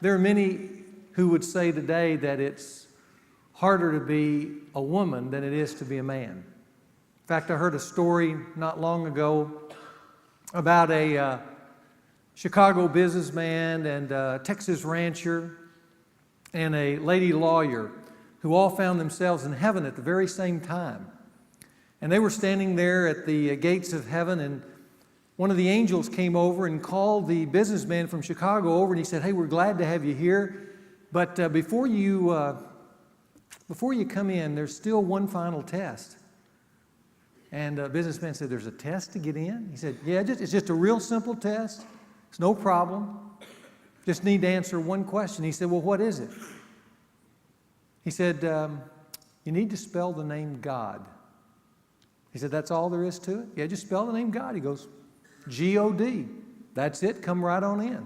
There are many who would say today that it's harder to be a woman than it is to be a man. In fact, I heard a story not long ago about a Chicago businessman and a Texas rancher and a lady lawyer who all found themselves in heaven at the very same time. And they were standing there at the gates of heaven, and one of the angels came over and called the businessman from Chicago over, and he said, "Hey, we're glad to have you here, but before you come in, there's still one final test." And the businessman said, "There's a test to get in?" He said, "Yeah, it's just a real simple test. It's no problem. Just need to answer one question." He said, "Well, what is it?" He said, "You need to spell the name God." He said, "That's all there is to it?" "Yeah, just spell the name God." He goes, G-O-D. "That's it. Come right on in."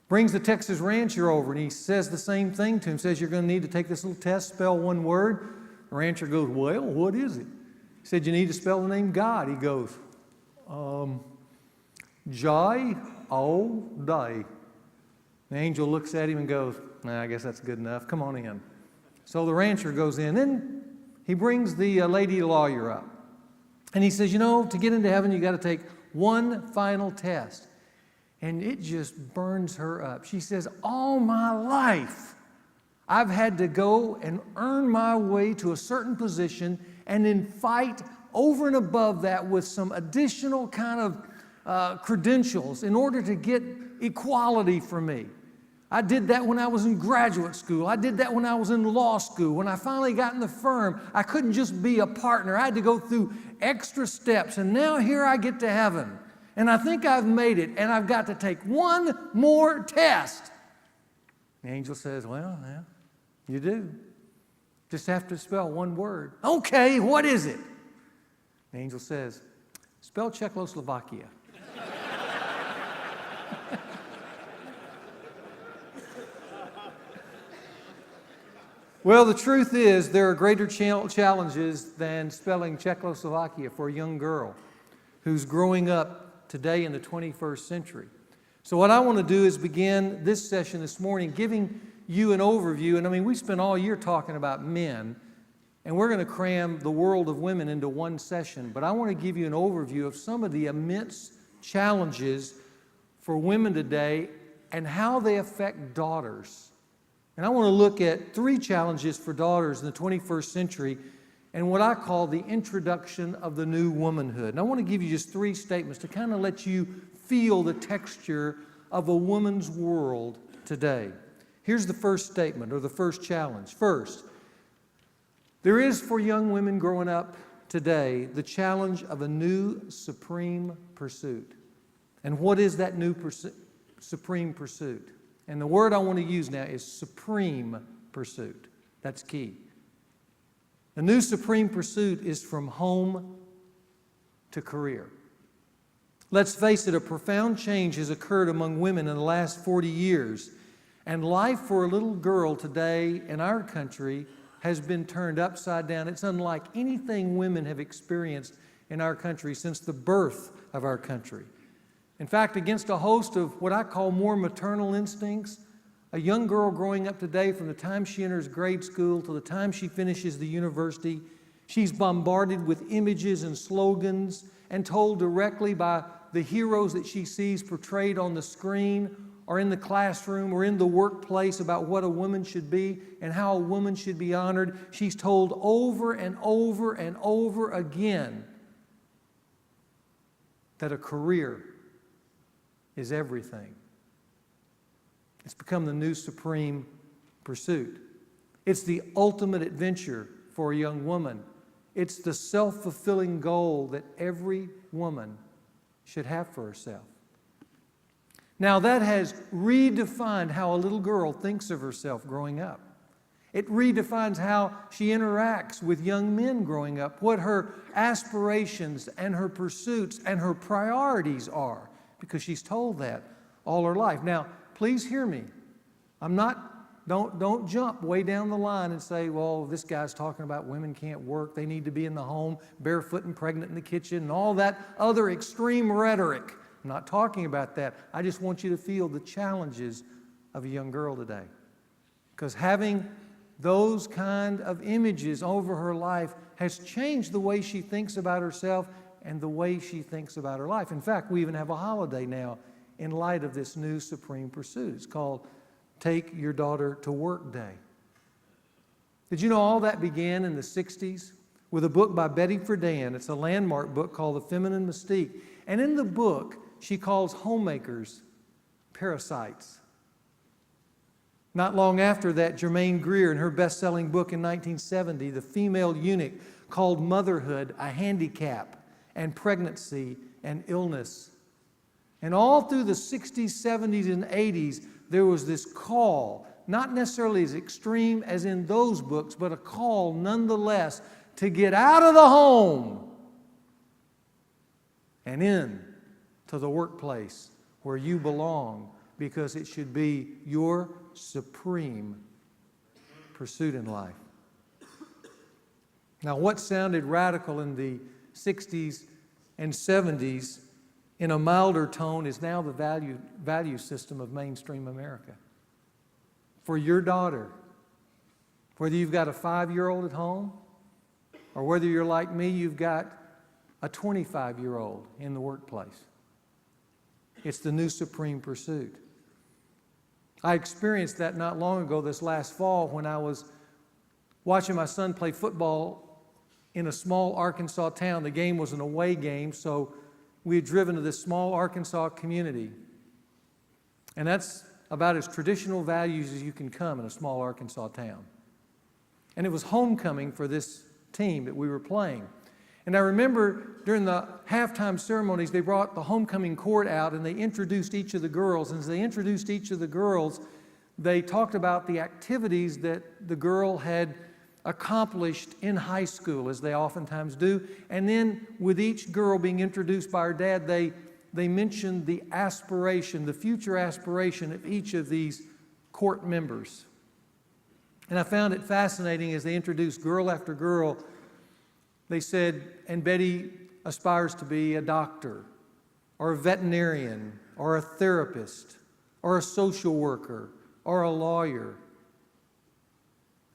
Brings the Texas rancher over, and he says the same thing to him. Says, "You're going to need to take this little test, spell one word." The rancher goes, "Well, what is it?" He said, "You need to spell the name God." He goes, J-O-D. The angel looks at him and goes, "Nah, I guess that's good enough. Come on in." So the rancher goes in. Then he brings the lady lawyer up. And he says, to get into heaven, you got to take one final test. And it just burns her up. She says, "All my life, I've had to go and earn my way to a certain position and then fight over and above that with some additional kind of credentials in order to get equality for me. I did that when I was in graduate school. I did that when I was in law school. When I finally got in the firm, I couldn't just be a partner. I had to go through extra steps. And now here I get to heaven. And I think I've made it. And I've got to take one more test." The angel says, "Well, yeah, you do. Just have to spell one word." "Okay, what is it?" The angel says, "Spell Czechoslovakia." Well, the truth is there are greater challenges than spelling Czechoslovakia for a young girl who's growing up today in the 21st century. So what I want to do is begin this session this morning giving you an overview. And we spent all year talking about men, and we're going to cram the world of women into one session. But I want to give you an overview of some of the immense challenges for women today and how they affect daughters. And I want to look at 3 challenges for daughters in the 21st century and what I call the introduction of the new womanhood. And I want to give you just 3 statements to kind of let you feel the texture of a woman's world today. Here's the first statement, or the first challenge. First, there is for young women growing up today the challenge of a new supreme pursuit. And what is that new supreme pursuit? And the word I want to use now is supreme pursuit. That's key. The new supreme pursuit is from home to career. Let's face it, a profound change has occurred among women in the last 40 years. And life for a little girl today in our country has been turned upside down. It's unlike anything women have experienced in our country since the birth of our country. In fact, against a host of what I call more maternal instincts, a young girl growing up today, from the time she enters grade school to the time she finishes the university, she's bombarded with images and slogans and told directly by the heroes that she sees portrayed on the screen or in the classroom or in the workplace about what a woman should be and how a woman should be honored. She's told over and over and over again that a career is everything. It's become the new supreme pursuit. It's the ultimate adventure for a young woman. It's the self-fulfilling goal that every woman should have for herself. Now, that has redefined how a little girl thinks of herself growing up. It redefines how she interacts with young men growing up, what her aspirations and her pursuits and her priorities are, because she's told that all her life. Now, please hear me. Don't jump way down the line and say, well, this guy's talking about women can't work, they need to be in the home, barefoot and pregnant in the kitchen, and all that other extreme rhetoric. I'm not talking about that. I just want you to feel the challenges of a young girl today. Because having those kind of images over her life has changed the way she thinks about herself and the way she thinks about her life. In fact, we even have a holiday now in light of this new supreme pursuit. It's called Take Your Daughter to Work Day. Did you know all that began in the 60s with a book by Betty Friedan? It's a landmark book called The Feminine Mystique. And in the book, she calls homemakers parasites. Not long after that, Germaine Greer, in her best-selling book in 1970, The Female Eunuch, called motherhood a handicap and pregnancy and illness. And all through the 60s, 70s, and 80s, there was this call, not necessarily as extreme as in those books, but a call nonetheless to get out of the home and in to the workplace where you belong, because it should be your supreme pursuit in life. Now, what sounded radical in the 60s and 70s in a milder tone is now the value system of mainstream America. For your daughter, whether you've got a 5-year-old at home or whether you're like me, you've got a 25-year-old in the workplace. It's the new supreme pursuit. I experienced that not long ago, this last fall, when I was watching my son play football in a small Arkansas town. The game was an away game, so we had driven to this small Arkansas community. And that's about as traditional values as you can come in a small Arkansas town. And it was homecoming for this team that we were playing. And I remember during the halftime ceremonies, they brought the homecoming court out and they introduced each of the girls. And as they introduced each of the girls, they talked about the activities that the girl had accomplished in high school, as they oftentimes do. And then with each girl being introduced by her dad, they mentioned the aspiration, the future aspiration of each of these court members. And I found it fascinating as they introduced girl after girl. They said, and Betty aspires to be a doctor, or a veterinarian, or a therapist, or a social worker, or a lawyer.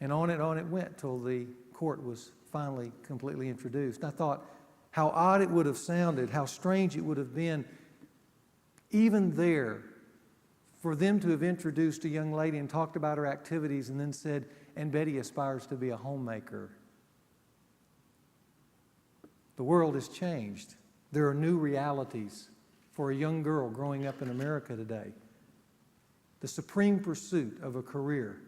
And on it went till the court was finally completely introduced. I thought how odd it would have sounded, how strange it would have been, even there, for them to have introduced a young lady and talked about her activities and then said, and Betty aspires to be a homemaker. The world has changed. There are new realities for a young girl growing up in America today. The supreme pursuit of a career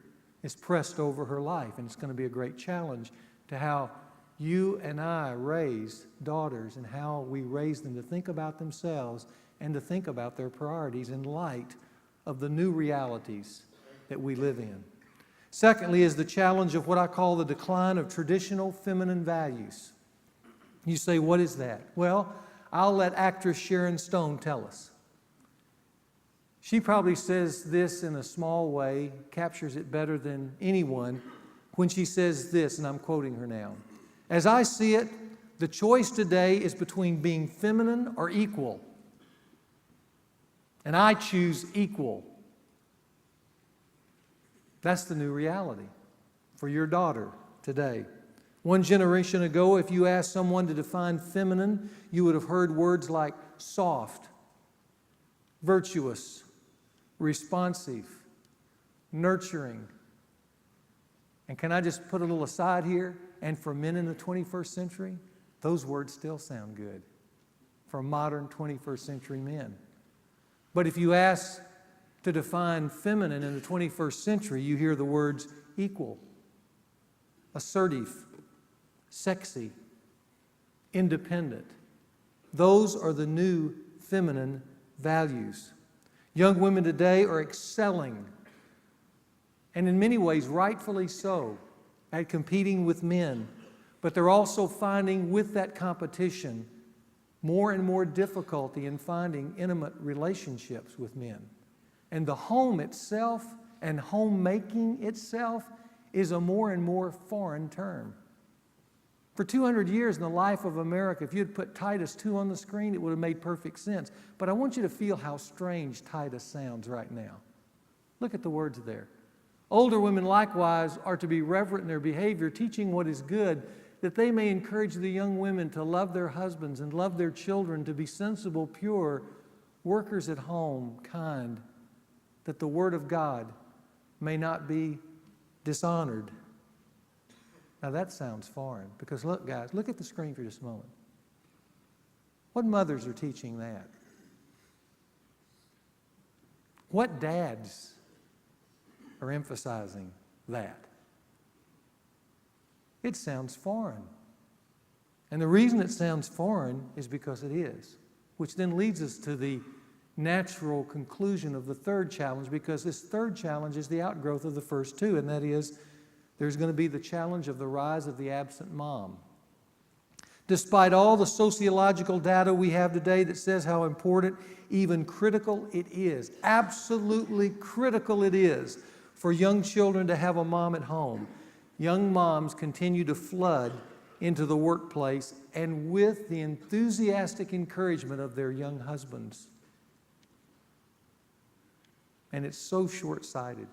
is pressed over her life, and it's going to be a great challenge to how you and I raise daughters and how we raise them to think about themselves and to think about their priorities in light of the new realities that we live in. Secondly is the challenge of what I call the decline of traditional feminine values. You say, what is that? Well, I'll let actress Sharon Stone tell us. She probably says this in a small way, captures it better than anyone, when she says this, and I'm quoting her now. As I see it, the choice today is between being feminine or equal. And I choose equal. That's the new reality for your daughter today. One generation ago, if you asked someone to define feminine, you would have heard words like soft, virtuous, responsive, nurturing. And can I just put a little aside here? And for men in the 21st century, those words still sound good for modern 21st century men. But if you ask to define feminine in the 21st century, you hear the words equal, assertive, sexy, independent. Those are the new feminine values. Young women today are excelling, and in many ways rightfully so, at competing with men. But they're also finding with that competition more and more difficulty in finding intimate relationships with men. And the home itself and homemaking itself is a more and more foreign term. For 200 years in the life of America, if you'd put Titus 2 on the screen, it would have made perfect sense. But I want you to feel how strange Titus sounds right now. Look at the words there. Older women likewise are to be reverent in their behavior, teaching what is good, that they may encourage the young women to love their husbands and love their children, to be sensible, pure, workers at home, kind, that the word of God may not be dishonored. Now that sounds foreign, because look, guys, look at the screen for just a moment. What mothers are teaching that? What dads are emphasizing that? It sounds foreign. And the reason it sounds foreign is because it is, which then leads us to the natural conclusion of the third challenge, because this third challenge is the outgrowth of the first two, and that is there's going to be the challenge of the rise of the absent mom. Despite all the sociological data we have today that says how important, even critical it is, absolutely critical it is for young children to have a mom at home, young moms continue to flood into the workplace, and with the enthusiastic encouragement of their young husbands. And it's so short-sighted.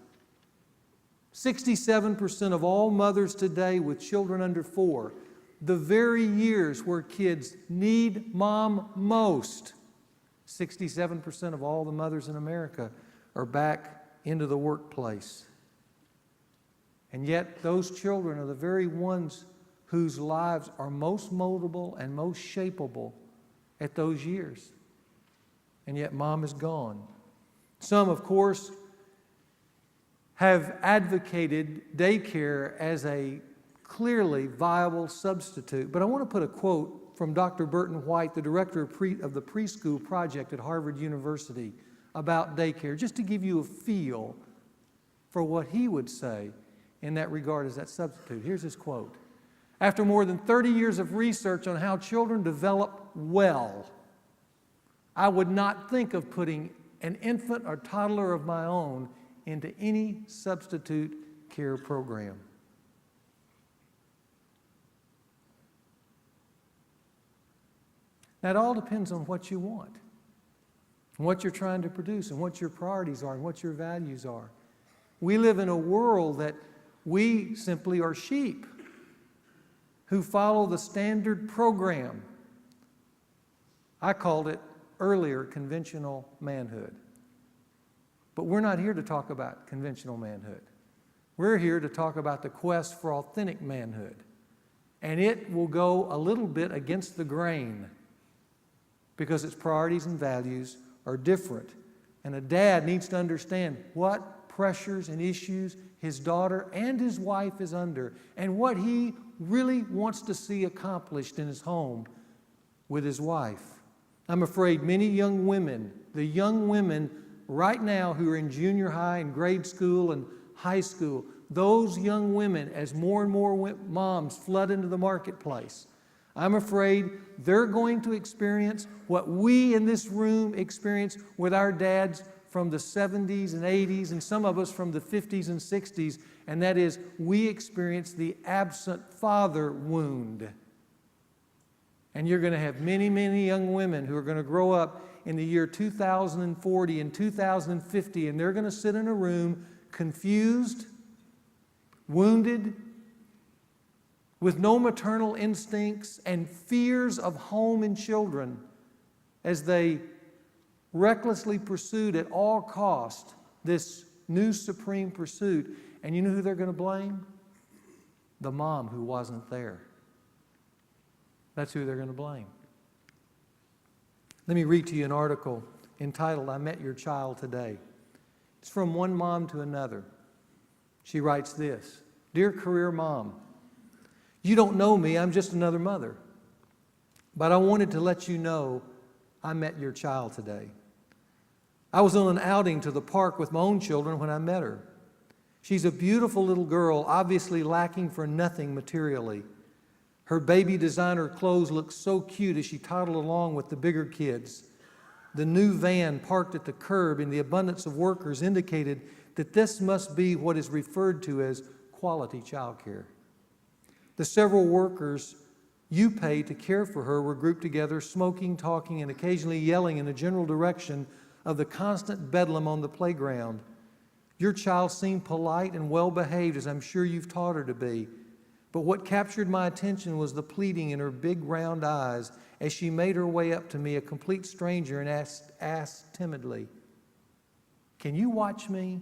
67% of all mothers today with children under 4, the very years where kids need mom most, 67% of all the mothers in America are back into the workplace. And yet those children are the very ones whose lives are most moldable and most shapeable at those years. And yet mom is gone. Some, of course, have advocated daycare as a clearly viable substitute. But I want to put a quote from Dr. Burton White, the director of the preschool project at Harvard University, about daycare, just to give you a feel for what he would say in that regard as that substitute. Here's his quote. After more than 30 years of research on how children develop well, I would not think of putting an infant or toddler of my own into any substitute care program. Now, it all depends on what you want, and what you're trying to produce, and what your priorities are, and what your values are. We live in a world that we simply are sheep who follow the standard program. I called it earlier conventional manhood. But we're not here to talk about conventional manhood. We're here to talk about the quest for authentic manhood. And it will go a little bit against the grain because its priorities and values are different. And a dad needs to understand what pressures and issues his daughter and his wife is under, and what he really wants to see accomplished in his home with his wife. I'm afraid many young women, the young women right now who are in junior high and grade school and high school, those young women, as more and more moms flood into the marketplace, I'm afraid they're going to experience what we in this room experienced with our dads from the 70s and 80s, and some of us from the 50s and 60s, and that is we experience the absent father wound. And you're going to have many, many young women who are going to grow up in the year 2040 and 2050, and they're going to sit in a room confused, wounded, with no maternal instincts and fears of home and children as they recklessly pursued at all cost this new supreme pursuit. And you know who they're going to blame? The mom who wasn't there. That's who they're going to blame. Let me read to you an article entitled, "I Met Your Child Today." It's from one mom to another. She writes this: "Dear career mom, you don't know me, I'm just another mother. But I wanted to let you know I met your child today. I was on an outing to the park with my own children when I met her. She's a beautiful little girl, obviously lacking for nothing materially. Her baby designer clothes looked so cute as she toddled along with the bigger kids. The new van parked at the curb in the abundance of workers indicated that this must be what is referred to as quality childcare. The several workers you pay to care for her were grouped together, smoking, talking, and occasionally yelling in the general direction of the constant bedlam on the playground. Your child seemed polite and well-behaved, as I'm sure you've taught her to be. But what captured my attention was the pleading in her big round eyes as she made her way up to me, a complete stranger, and asked timidly, "Can you watch me?"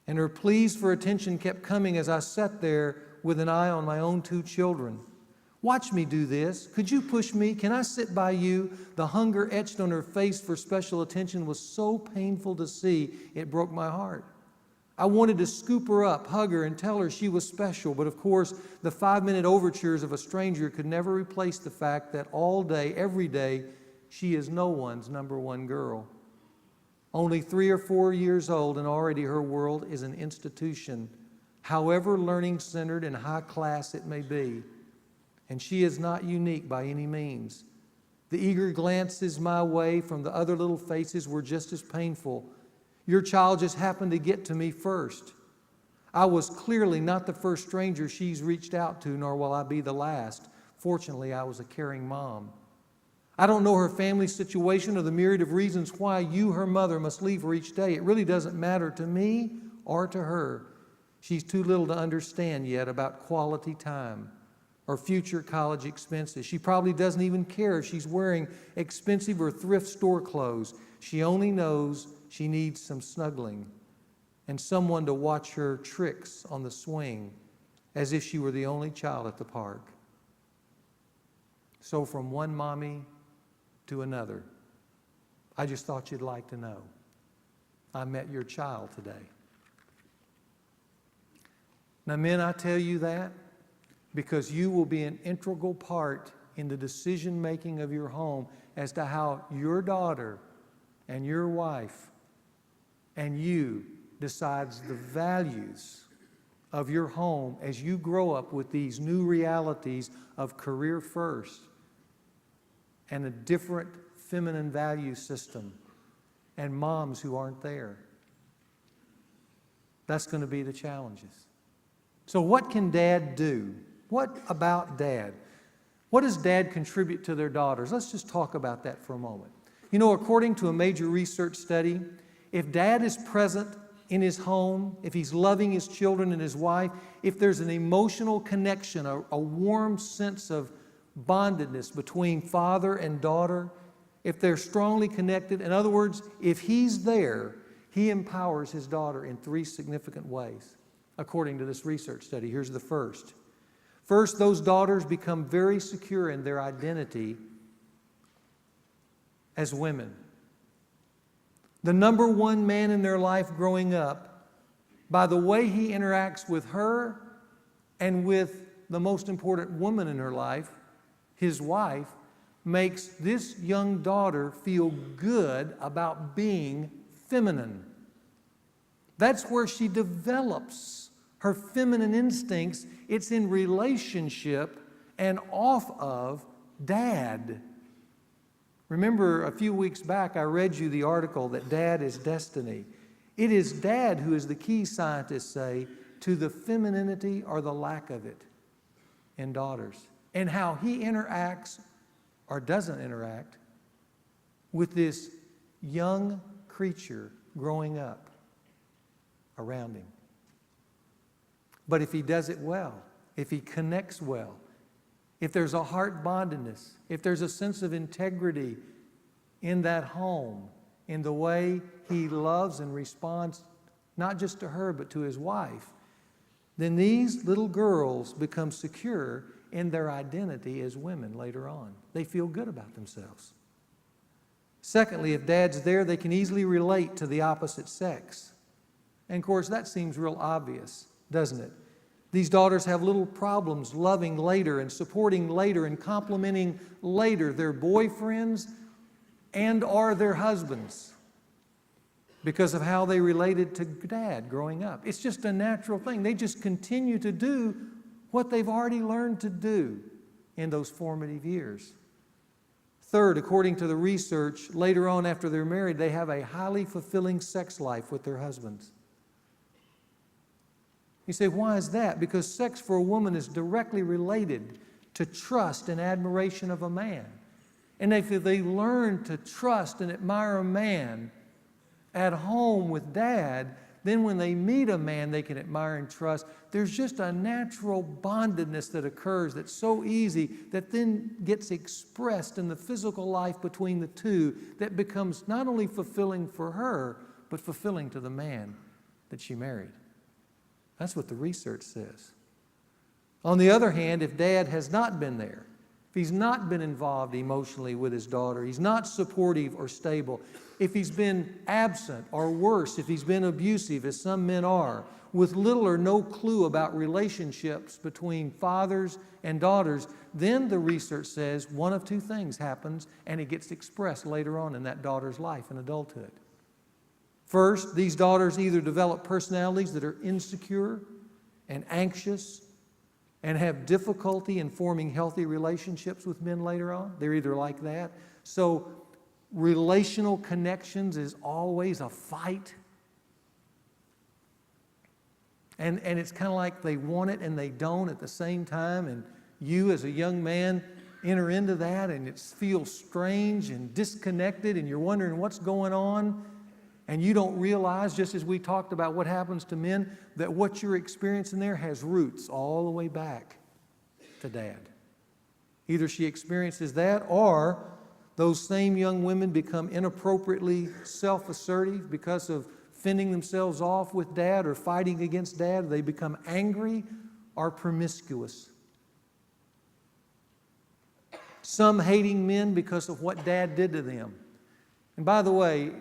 And her pleas for attention kept coming as I sat there with an eye on my own 2 children. "Watch me do this. Could you push me? Can I sit by you?" The hunger etched on her face for special attention was so painful to see, it broke my heart. I wanted to scoop her up, hug her, and tell her she was special, but of course, the 5-minute overtures of a stranger could never replace the fact that all day, every day, she is no one's number 1 girl. Only 3 or 4 years old, and already her world is an institution, however learning-centered and high-class it may be. And she is not unique by any means. The eager glances my way from the other little faces were just as painful. Your child just happened to get to me first. I was clearly not the first stranger she's reached out to, nor will I be the last. Fortunately, I was a caring mom. I don't know her family situation or the myriad of reasons why you, her mother, must leave her each day. It really doesn't matter to me or to her. She's too little to understand yet about quality time or future college expenses. She probably doesn't even care if she's wearing expensive or thrift store clothes. She only knows she needs some snuggling and someone to watch her tricks on the swing as if she were the only child at the park. So from one mommy to another, I just thought you'd like to know. I met your child today. Now, men, I tell you that because you will be an integral part in the decision-making of your home as to how your daughter and your wife and you decides the values of your home as you grow up with these new realities of career first and a different feminine value system and moms who aren't there. That's going to be the challenges. So what can dad do? What about dad? What does dad contribute to their daughters? Let's just talk about that for a moment. You know, according to a major research study, if dad is present in his home, if he's loving his children and his wife, if there's an emotional connection, a warm sense of bondedness between father and daughter, if they're strongly connected, in other words, if he's there, he empowers his daughter in 3 significant ways, according to this research study. Here's the first. First, those daughters become very secure in their identity as women. The number 1 man in their life growing up, by the way he interacts with her and with the most important woman in her life, his wife, makes this young daughter feel good about being feminine. That's where she develops her feminine instincts. It's in relationship and off of dad. Remember, a few weeks back, I read you the article that dad is destiny. It is dad who is the key, scientists say, to the femininity or the lack of it in daughters, and how he interacts or doesn't interact with this young creature growing up around him. But if he does it well, if he connects well, if there's a heart bondedness, if there's a sense of integrity in that home, in the way he loves and responds, not just to her, but to his wife, then these little girls become secure in their identity as women later on. They feel good about themselves. Secondly, if dad's there, they can easily relate to the opposite sex. And of course, that seems real obvious, doesn't it? These daughters have little problems loving later and supporting later and complimenting later their boyfriends and or their husbands because of how they related to dad growing up. It's just a natural thing. They just continue to do what they've already learned to do in those formative years. Third, according to the research, later on after they're married, they have a highly fulfilling sex life with their husbands. You say, why is that? Because sex for a woman is directly related to trust and admiration of a man. And if they learn to trust and admire a man at home with Dad, then when they meet a man they can admire and trust, there's just a natural bondedness that occurs that's so easy that then gets expressed in the physical life between the two that becomes not only fulfilling for her, but fulfilling to the man that she married. That's what the research says. On the other hand, if Dad has not been there, if he's not been involved emotionally with his daughter, he's not supportive or stable, if he's been absent or worse, if he's been abusive, as some men are, with little or no clue about relationships between fathers and daughters, then the research says one of two things happens, and it gets expressed later on in that daughter's life in adulthood. First, these daughters either develop personalities that are insecure and anxious and have difficulty in forming healthy relationships with men later on. They're either like that. So relational connections is always a fight. And it's kind of like they want it and they don't at the same time. And you as a young man enter into that and it feels strange and disconnected and you're wondering what's going on. And you don't realize, just as we talked about what happens to men, that what you're experiencing there has roots all the way back to Dad. Either she experiences that, or those same young women become inappropriately self-assertive because of fending themselves off with Dad or fighting against Dad. They become angry or promiscuous. Some hating men because of what Dad did to them. And by the way,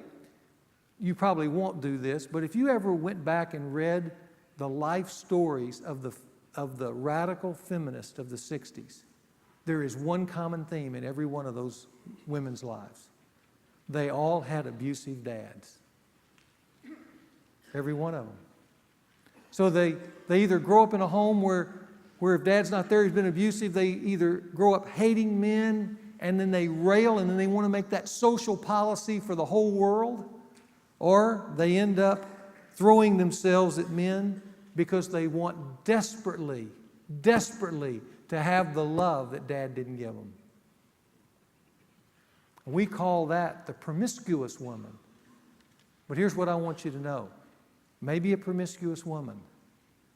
you probably won't do this, but if you ever went back and read the life stories of the radical feminists of the 60s, there is one common theme in every one of those women's lives. They all had abusive dads. Every one of them. So they either grow up in a home where if Dad's not there, he's been abusive, they either grow up hating men and then they rail and then they want to make that social policy for the whole world. Or they end up throwing themselves at men because they want desperately to have the love that Dad didn't give them. We call that the promiscuous woman. But here's what I want you to know. Maybe a promiscuous woman,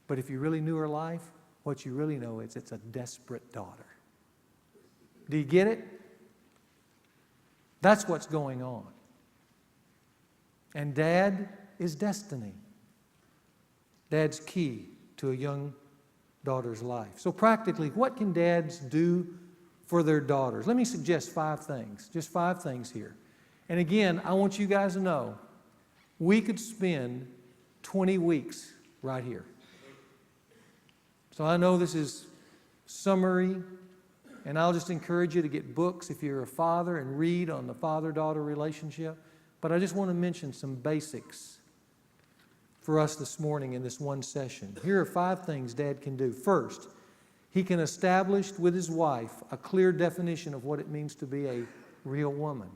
but if you really knew her life, what you really know is it's a desperate daughter. Do you get it? That's what's going on. And Dad is destiny. Dad's key to a young daughter's life. So practically, what can dads do for their daughters? Let me suggest 5 things, just 5 things here. And again, I want you guys to know, we could spend 20 weeks right here. So I know this is summary, and I'll just encourage you to get books if you're a father and read on the father-daughter relationship. But I just want to mention some basics for us this morning in this one session. Here are 5 things Dad can do. First, he can establish with his wife a clear definition of what it means to be a real woman.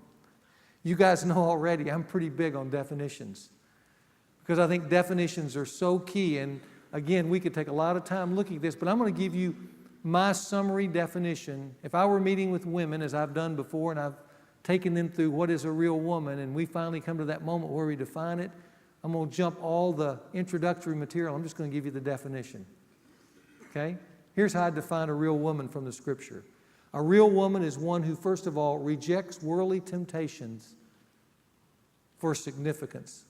You guys know already I'm pretty big on definitions because I think definitions are so key. And again, we could take a lot of time looking at this, but I'm going to give you my summary definition. If I were meeting with women, as I've done before, and I've taken them through what is a real woman, and we finally come to that moment where we define it, I'm going to jump all the introductory material. I'm just going to give you the definition. Okay? Here's how I define a real woman from the Scripture. A real woman is one who, first of all, rejects worldly temptations for significance,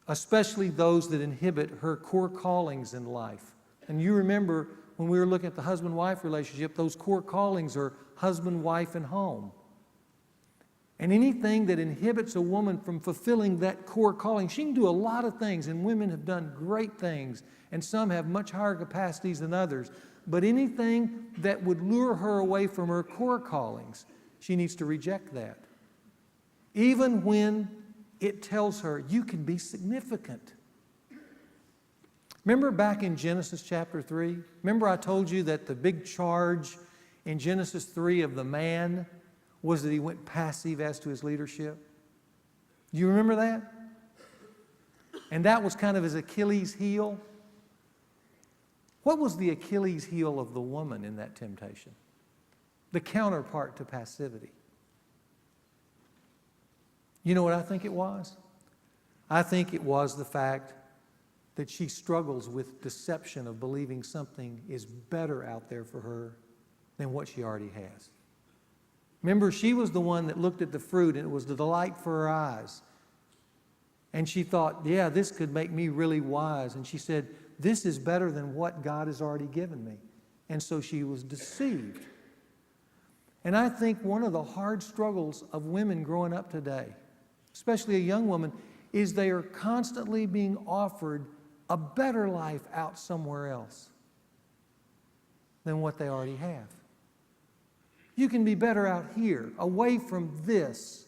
especially those that inhibit her core callings in life. And you remember when we were looking at the husband-wife relationship, those core callings are husband, wife, and home. And anything that inhibits a woman from fulfilling that core calling, she can do a lot of things, and women have done great things, and some have much higher capacities than others. But anything that would lure her away from her core callings, she needs to reject that. Even when it tells her, you can be significant. Remember back in Genesis chapter 3? Remember I told you that the big charge in Genesis 3 of the man was that he went passive as to his leadership? Do you remember that? And that was kind of his Achilles heel. What was the Achilles heel of the woman in that temptation? The counterpart to passivity. You know what I think it was? I think it was the fact that she struggles with deception of believing something is better out there for her than what she already has. Remember, she was the one that looked at the fruit and it was the delight for her eyes. And she thought, yeah, this could make me really wise. And she said, this is better than what God has already given me. And so she was deceived. And I think one of the hard struggles of women growing up today, especially a young woman, is they are constantly being offered a better life out somewhere else than what they already have. You can be better out here, away from this.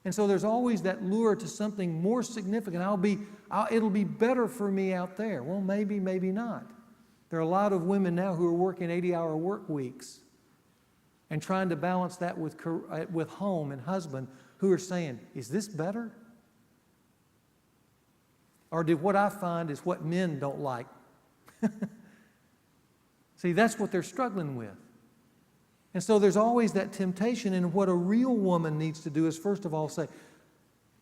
And so there's always that lure to something more significant. It'll be better for me out there. Well, maybe, maybe not. There are a lot of women now who are working 80-hour work weeks and trying to balance that with home and husband, who are saying, is this better? Or did what I find is what men don't like? See, that's what they're struggling with. And so there's always that temptation, and what a real woman needs to do is first of all say,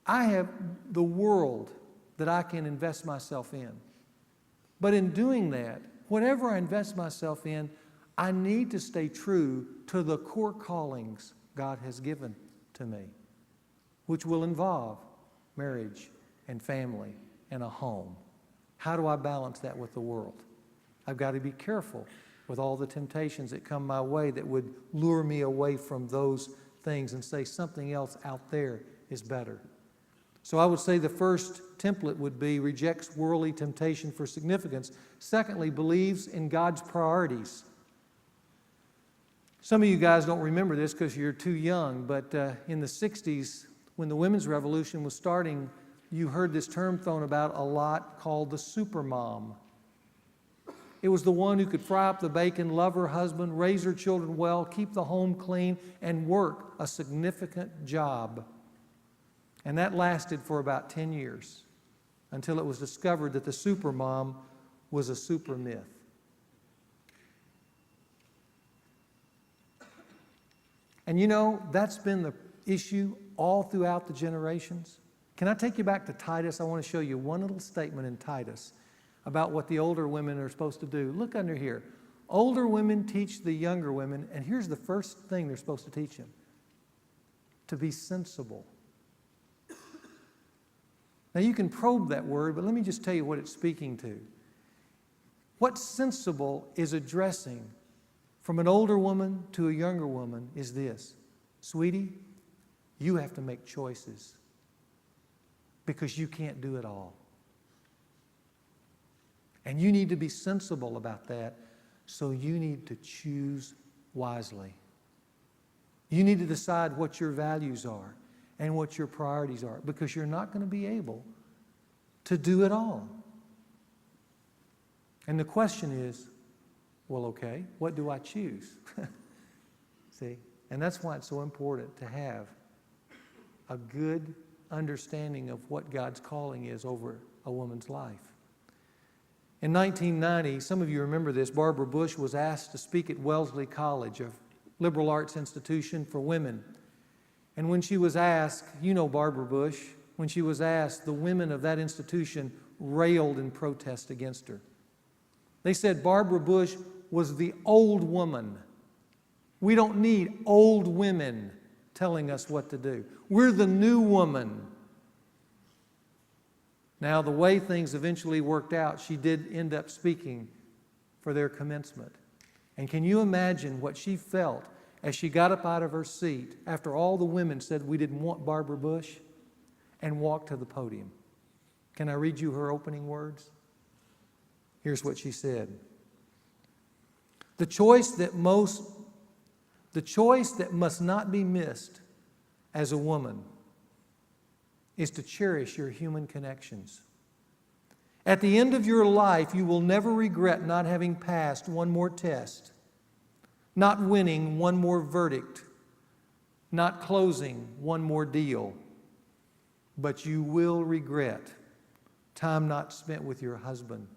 I have the world that I can invest myself in. But in doing that, whatever I invest myself in, I need to stay true to the core callings God has given to me, which will involve marriage and family and a home. How do I balance that with the world? I've got to be careful with all the temptations that come my way that would lure me away from those things and say something else out there is better. So I would say the first template would be rejects worldly temptation for significance. Secondly, believes in God's priorities. Some of you guys don't remember this because you're too young, but in the 60s, when the women's revolution was starting, you heard this term thrown about a lot called the supermom. It was the one who could fry up the bacon, love her husband, raise her children well, keep the home clean, and work a significant job. And that lasted for about 10 years until it was discovered that the supermom was a super myth. And you know, that's been the issue all throughout the generations. Can I take you back to Titus? I want to show you one little statement in Titus about what the older women are supposed to do. Look under here. Older women teach the younger women, and here's the first thing they're supposed to teach them: to be sensible. Now you can probe that word, but let me just tell you what it's speaking to. What sensible is addressing from an older woman to a younger woman is this: sweetie, you have to make choices because you can't do it all. And you need to be sensible about that, so you need to choose wisely. You need to decide what your values are and what your priorities are, because you're not going to be able to do it all. And the question is, well, okay, what do I choose? See? And that's why it's so important to have a good understanding of what God's calling is over a woman's life. In 1990, some of you remember this, Barbara Bush was asked to speak at Wellesley College, a liberal arts institution for women. And when she was asked, you know Barbara Bush, when she was asked, the women of that institution railed in protest against her. They said Barbara Bush was the old woman. We don't need old women telling us what to do. We're the new woman. Now, the way things eventually worked out, she did end up speaking for their commencement. And can you imagine what she felt as she got up out of her seat after all the women said we didn't want Barbara Bush and walked to the podium? Can I read you her opening words? Here's what she said. The choice that must not be missed as a woman is to cherish your human connections. At the end of your life, you will never regret not having passed one more test, not winning one more verdict, not closing one more deal. But you will regret time not spent with your husband,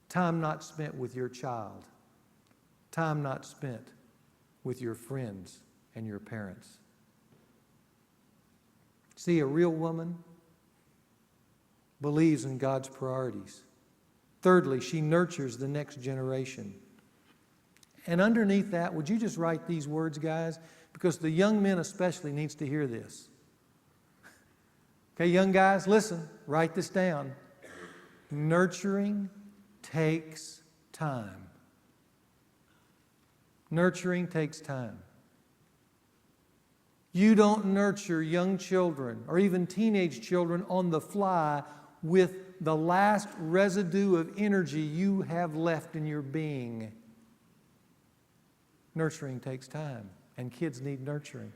time not spent with your child, time not spent with your friends and your parents. See, a real woman believes in God's priorities. Thirdly, she nurtures the next generation. And underneath that, would you just write these words, guys? Because the young men especially needs to hear this. Okay, young guys, listen, write this down. Nurturing takes time. Nurturing takes time. You don't nurture young children or even teenage children on the fly with the last residue of energy you have left in your being. Nurturing takes time, and kids need nurturing.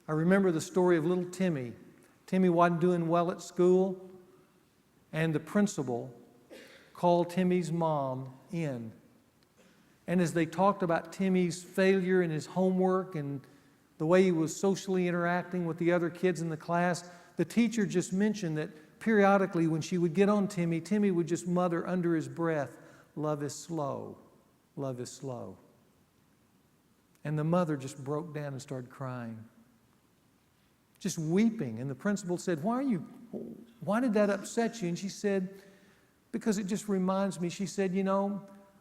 I remember the story of little Timmy. Timmy wasn't doing well at school, and the principal called Timmy's mom in. And as they talked about Timmy's failure in his homework and the way he was socially interacting with the other kids in the class, the teacher just mentioned that periodically when she would get on Timmy, Timmy would just mutter under his breath, "Love is slow, love is slow." And the mother just broke down and started crying, just weeping. And the principal said, why did that upset you? And she said, because it just reminds me. She said,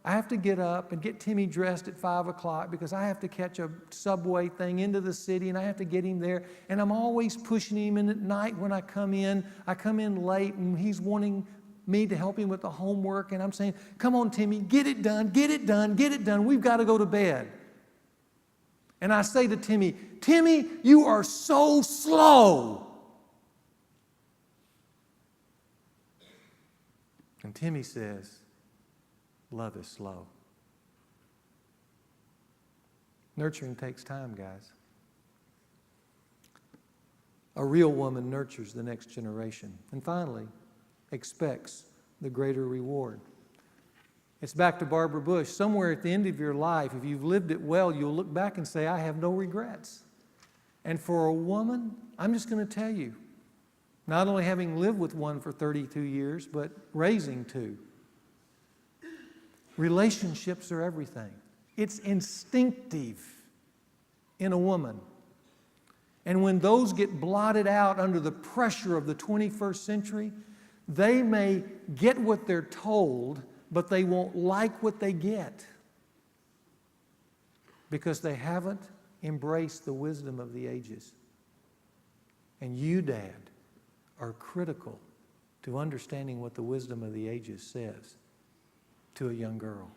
I have to get up and get Timmy dressed at 5 o'clock because I have to catch a subway thing into the city and I have to get him there. And I'm always pushing him. And at night when I come in late and he's wanting me to help him with the homework. And I'm saying, come on, Timmy, get it done, get it done, get it done. We've got to go to bed. And I say to Timmy, Timmy, you are so slow. And Timmy says, love is slow. Nurturing takes time, guys. A real woman nurtures the next generation. And finally, expects the greater reward. It's back to Barbara Bush. Somewhere at the end of your life, if you've lived it well, you'll look back and say, I have no regrets. And for a woman, I'm just going to tell you, not only having lived with one for 32 years, but raising two, relationships are everything. It's instinctive in a woman. And when those get blotted out under the pressure of the 21st century, they may get what they're told, but they won't like what they get because they haven't embraced the wisdom of the ages. And you, Dad, are critical to understanding what the wisdom of the ages says to a young girl.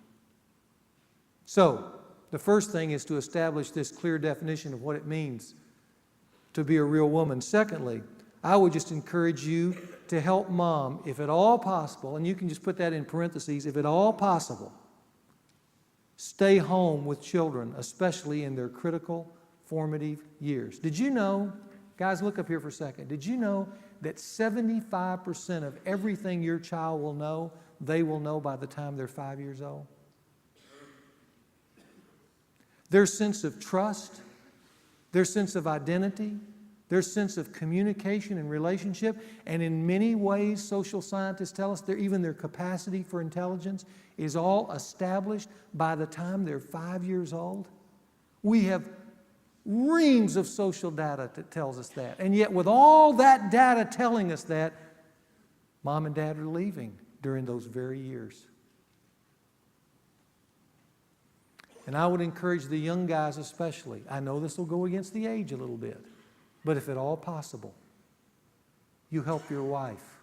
So, the first thing is to establish this clear definition of what it means to be a real woman. Secondly, I would just encourage you to help mom, if at all possible, and you can just put that in parentheses, if at all possible, stay home with children, especially in their critical formative years. Did you know, guys, look up here for a second, did you know that 75% of everything your child will know, they will know by the time they're 5 years old? Their sense of trust, their sense of identity, their sense of communication and relationship, and in many ways, social scientists tell us even their capacity for intelligence is all established by the time they're 5 years old. We have reams of social data that tells us that. And yet with all that data telling us that, mom and dad are leaving during those very years. And I would encourage the young guys especially. I know this will go against the age a little bit. But if at all possible, you help your wife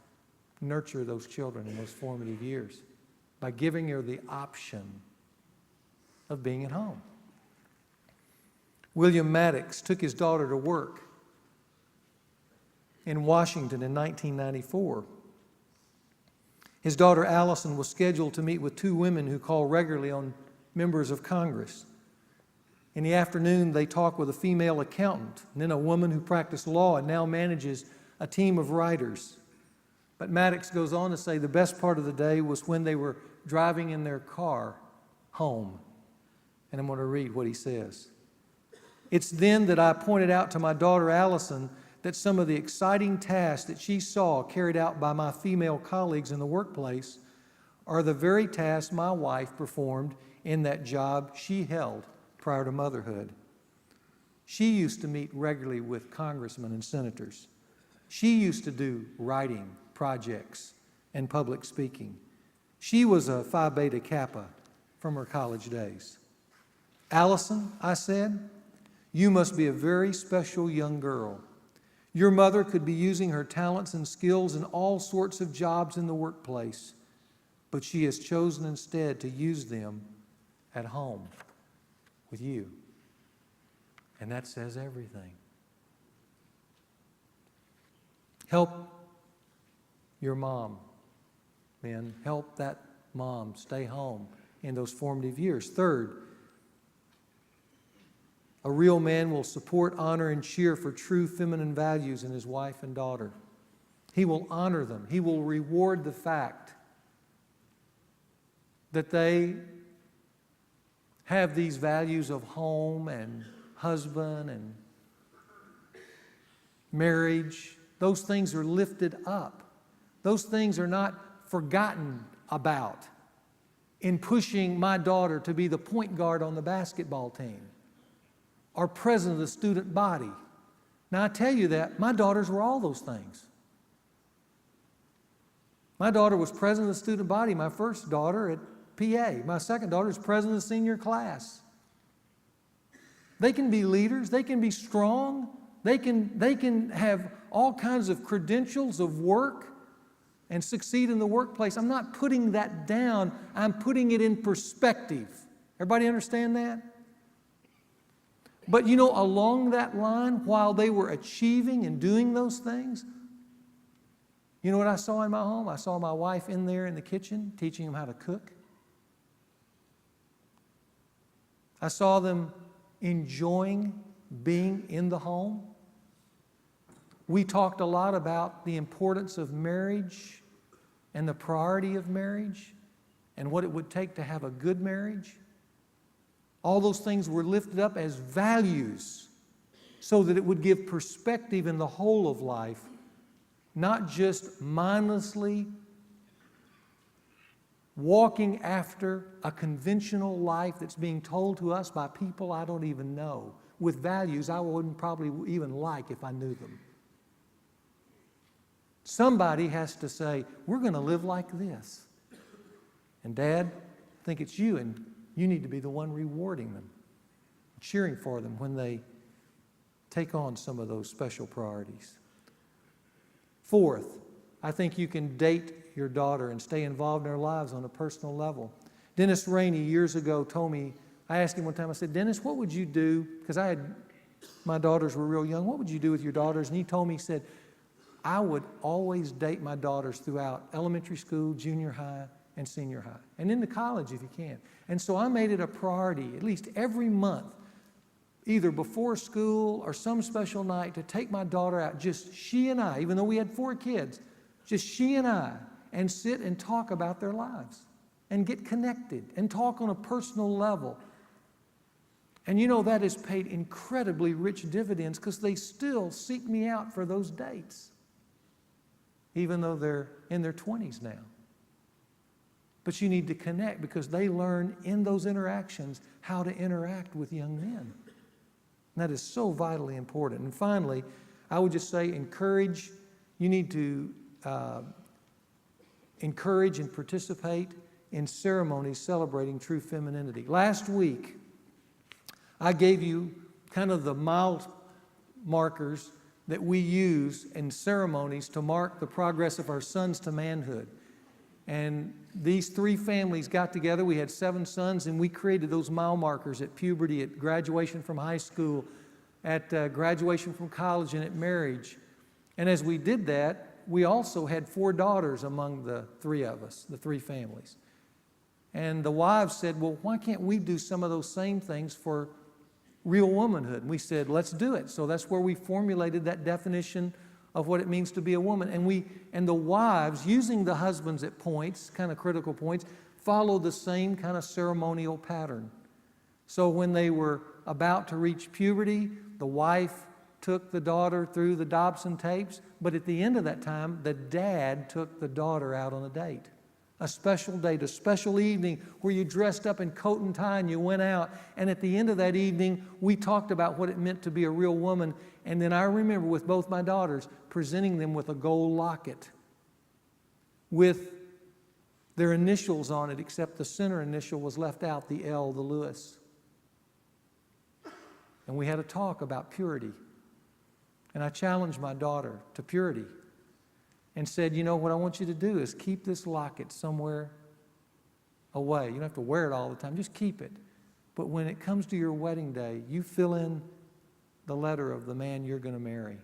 nurture those children in those formative years by giving her the option of being at home. William Maddox took his daughter to work in Washington in 1994. His daughter Allison was scheduled to meet with two women who call regularly on members of Congress. In the afternoon, they talk with a female accountant, and then a woman who practiced law and now manages a team of writers. But Maddox goes on to say the best part of the day was when they were driving in their car home. And I'm going to read what he says. It's then that I pointed out to my daughter Allison that some of the exciting tasks that she saw carried out by my female colleagues in the workplace are the very tasks my wife performed in that job she held prior to motherhood. She used to meet regularly with congressmen and senators. She used to do writing projects and public speaking. She was a Phi Beta Kappa from her college days. Allison, I said, you must be a very special young girl. Your mother could be using her talents and skills in all sorts of jobs in the workplace, but she has chosen instead to use them at home with you. And that says everything. Help your mom, men. Help that mom stay home in those formative years. Third, a real man will support, honor, and cheer for true feminine values in his wife and daughter. He will honor them. He will reward the fact that they have these values of home and husband and marriage. Those things are lifted up. Those things are not forgotten about in pushing my daughter to be the point guard on the basketball team or president of the student body. Now, I tell you that my daughters were all those things. My daughter was president of the student body, my first daughter at PA. My second daughter is president of the senior class. They can be leaders. They can be strong. They can have all kinds of credentials of work and succeed in the workplace. I'm not putting that down. I'm putting it in perspective. Everybody understand that? But you know, along that line, while they were achieving and doing those things, you know what I saw in my home? I saw my wife in there in the kitchen teaching them how to cook. I saw them enjoying being in the home. We talked a lot about the importance of marriage and the priority of marriage and what it would take to have a good marriage. All those things were lifted up as values so that it would give perspective in the whole of life, not just mindlessly walking after a conventional life that's being told to us by people I don't even know, with values I wouldn't probably even like if I knew them. Somebody has to say, we're going to live like this. And Dad, I think it's you, and you need to be the one rewarding them, cheering for them when they take on some of those special priorities. Fourth, I think you can date your daughter and stay involved in her lives on a personal level. Dennis Rainey years ago told me, I asked him one time, I said, Dennis, what would you do? Because my daughters were real young. What would you do with your daughters? And he told me, he said, I would always date my daughters throughout elementary school, junior high, and senior high, and into college if you can. And so I made it a priority, at least every month, either before school or some special night, to take my daughter out, just she and I, even though we had 4 kids, just she and I, and sit and talk about their lives and get connected and talk on a personal level. And you know, that has paid incredibly rich dividends because they still seek me out for those dates, even though they're in their 20s now. But you need to connect because they learn in those interactions how to interact with young men. And that is so vitally important. And finally, I would just say encourage. You need to encourage and participate in ceremonies celebrating true femininity. Last week, I gave you kind of the mile markers that we use in ceremonies to mark the progress of our sons to manhood. And these 3 families got together. We had 7 sons, and we created those mile markers at puberty, at graduation from high school, at graduation from college, and at marriage. And as we did that, we also had 4 daughters among the 3 of us, the 3 families. And the wives said, well, why can't we do some of those same things for real womanhood? And we said, let's do it. So that's where we formulated that definition of what it means to be a woman. And the wives, using the husbands at points, kind of critical points, follow the same kind of ceremonial pattern. So when they were about to reach puberty, the wife took the daughter through the Dobson tapes, but at the end of that time, the dad took the daughter out on a date. A special date, a special evening where you dressed up in coat and tie and you went out. And at the end of that evening, we talked about what it meant to be a real woman. And then I remember with both my daughters presenting them with a gold locket with their initials on it, except the center initial was left out, the L, the Lewis. And we had a talk about purity. And I challenged my daughter to purity and said, you know, what I want you to do is keep this locket somewhere away. You don't have to wear it all the time, just keep it. But when it comes to your wedding day, you fill in the letter of the man you're going to marry.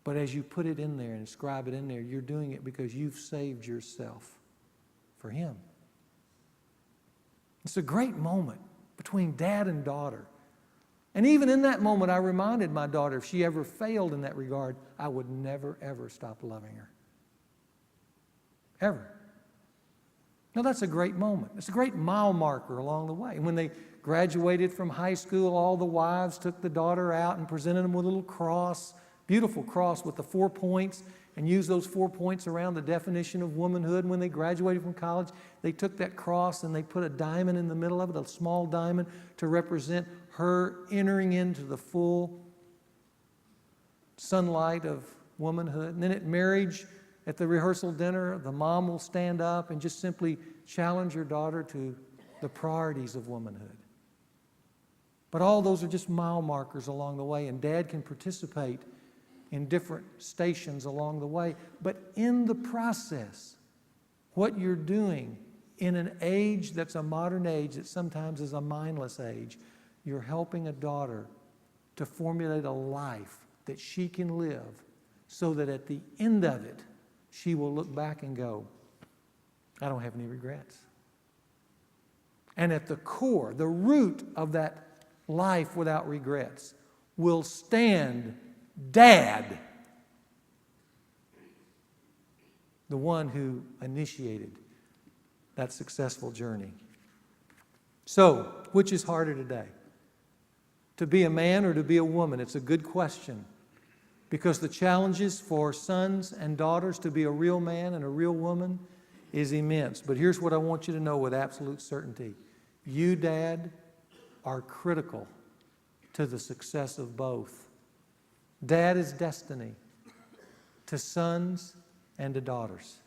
But as you put it in there and inscribe it in there, you're doing it because you've saved yourself for him. It's a great moment between dad and daughter. And even in that moment, I reminded my daughter, if she ever failed in that regard, I would never, ever stop loving her. Ever. Now, that's a great moment. It's a great mile marker along the way. And when they graduated from high school, all the wives took the daughter out and presented them with a little cross, beautiful cross with the 4 points, and used those 4 points around the definition of womanhood. When they graduated from college, they took that cross and they put a diamond in the middle of it, a small diamond, to represent her entering into the full sunlight of womanhood. And then at marriage, at the rehearsal dinner, the mom will stand up and just simply challenge her daughter to the priorities of womanhood. But all those are just mile markers along the way, and dad can participate in different stations along the way. But in the process, what you're doing in an age that's a modern age that sometimes is a mindless age, you're helping a daughter to formulate a life that she can live so that at the end of it, she will look back and go, I don't have any regrets. And at the core, the root of that life without regrets will stand Dad, the one who initiated that successful journey. So, which is harder today? To be a man or to be a woman? It's a good question, because the challenges for sons and daughters to be a real man and a real woman is immense. But here's what I want you to know with absolute certainty. You, Dad, are critical to the success of both. Dad is destiny to sons and to daughters.